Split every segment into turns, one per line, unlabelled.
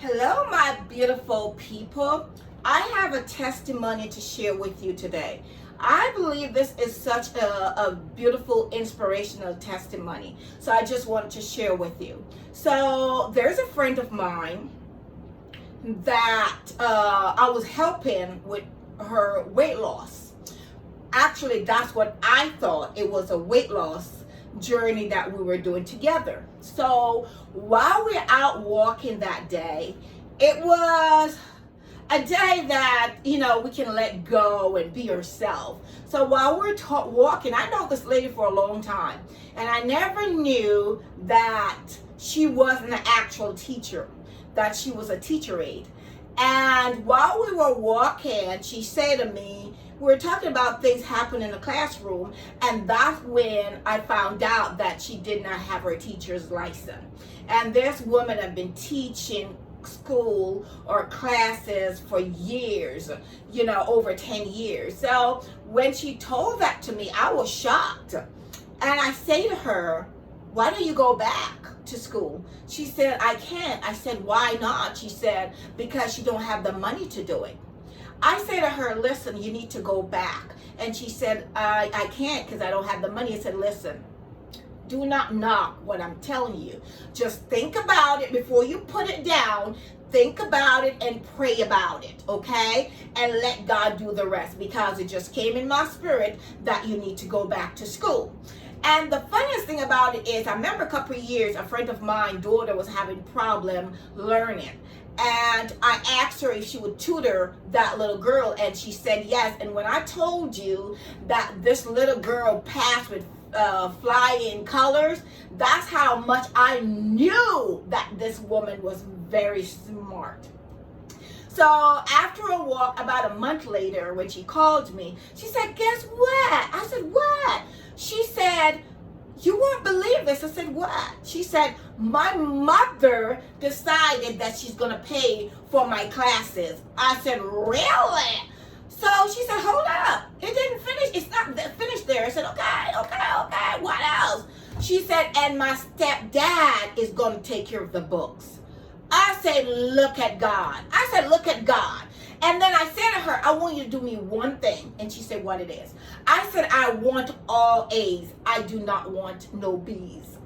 Hello, my beautiful people. I have a testimony to share with you today. I believe this is such a beautiful, inspirational testimony. So I just wanted to share with you. So there's a friend of mine that I was helping with her weight loss. Actually, that's what I thought. It was a weight loss journey that we were doing together. So while we're out walking that day, it was a day that we can let go and be yourself. So while we're walking, I know this lady for a long time, and I never knew that she wasn't an actual teacher, that she was a teacher aide. And while we were walking, she said to me, we were talking about things happening in the classroom, and that's when I found out that she did not have her teacher's license. And this woman had been teaching school or classes for years, over 10 years. So when she told that to me, I was shocked. And I say to her, why don't you go back to school? She said, I can't. I said, why not? She said, because she don't have the money to do it. I say to her, listen, you need to go back. And she said, I can't because I don't have the money. I said, listen, do not knock what I'm telling you. Just think about it before you put it down. Think about it and pray about it, okay? And let God do the rest, because it just came in my spirit that you need to go back to school. And the funniest thing about it is, I remember a couple of years, a friend of mine, daughter, was having problem learning. And I asked her if she would tutor that little girl, and she said yes. And when I told you that this little girl passed with flying colors, that's how much I knew that this woman was very smart. So after a walk, about a month later, when she called me, she said, guess what? I said, what? She said, you won't believe this. I said, what? She said, my mother decided that she's going to pay for my classes. I said, really? So she said, hold up. It didn't finish. It's not finished there. I said, okay. What else? She said, and my stepdad is going to take care of the books. I said, look at God. I said, look at God. And then I said to her, I want you to do me one thing. And she said, what it is? I said, I want all A's. I do not want no B's.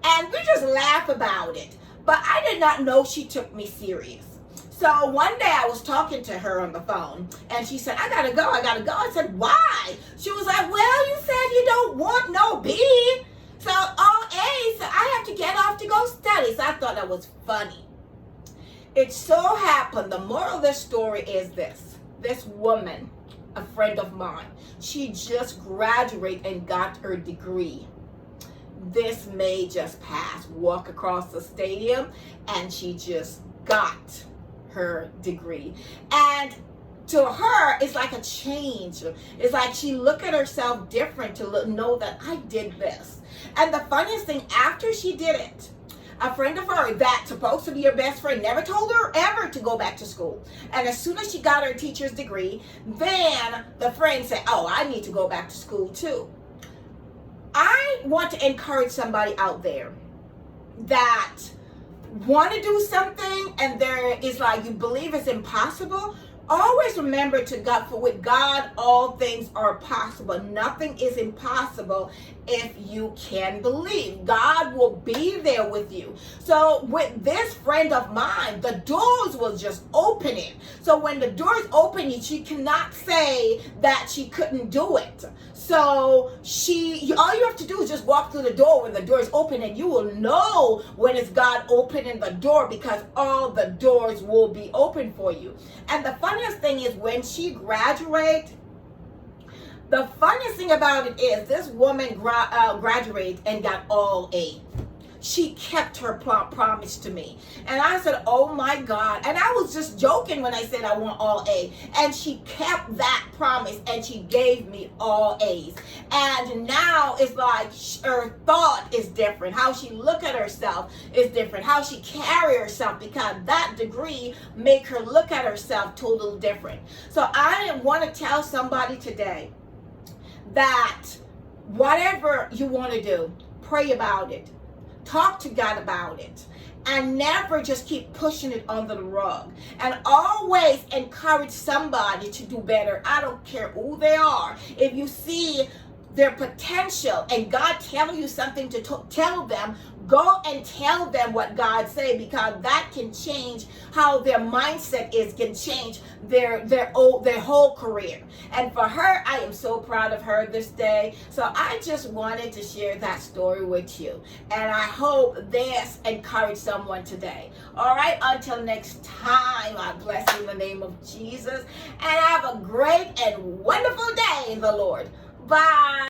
And we just laugh about it. But I did not know she took me serious. So one day I was talking to her on the phone, and she said, I gotta go. I said, why? She was like, well, you said you don't want no B. So all A's, so I have to get off to go study. So I thought that was funny. It so happened, the moral of this story is this woman, a friend of mine, she just graduated and got her degree. This May just passed, walk across the stadium, and she just got her degree. And to her, it's like a change. It's like she looked at herself different to know that I did this. And the funniest thing, after she did it, a friend of her that's supposed to be her best friend never told her ever to go back to school. And as soon as she got her teacher's degree, then the friend said, oh, I need to go back to school too. I want to encourage somebody out there that want to do something and there is like you believe it's impossible. Always remember to God, for with God all things are possible. Nothing is impossible if you can believe. God will be there with you. So with this friend of mine, the doors was just opening. So when the doors opening, she cannot say that she couldn't do it. So all you have to do is just walk through the door when the door is open, and you will know when it's God opening the door, because all the doors will be open for you. And the funniest thing is, when she graduated, the funniest thing about it is this woman graduated and got all A. She kept her promise to me. And I said, oh my God. And I was just joking when I said I want all A. And she kept that promise, and she gave me all A's. And now it's like her thought is different. How she look at herself is different. How she carry herself, because that degree make her look at herself totally different. So I want to tell somebody today that whatever you want to do, pray about it. Talk to God about it. and never just keep pushing it under the rug. And always encourage somebody to do better. I don't care who they are. If you see their potential and God telling you something to tell them, go and tell them what God say, because that can change how their mindset is, can change their whole career. And for her, I am so proud of her this day. So I just wanted to share that story with you, and I hope this encouraged someone today. All right, until next time, I bless you in the name of Jesus, and have a great and wonderful day in the Lord. Bye.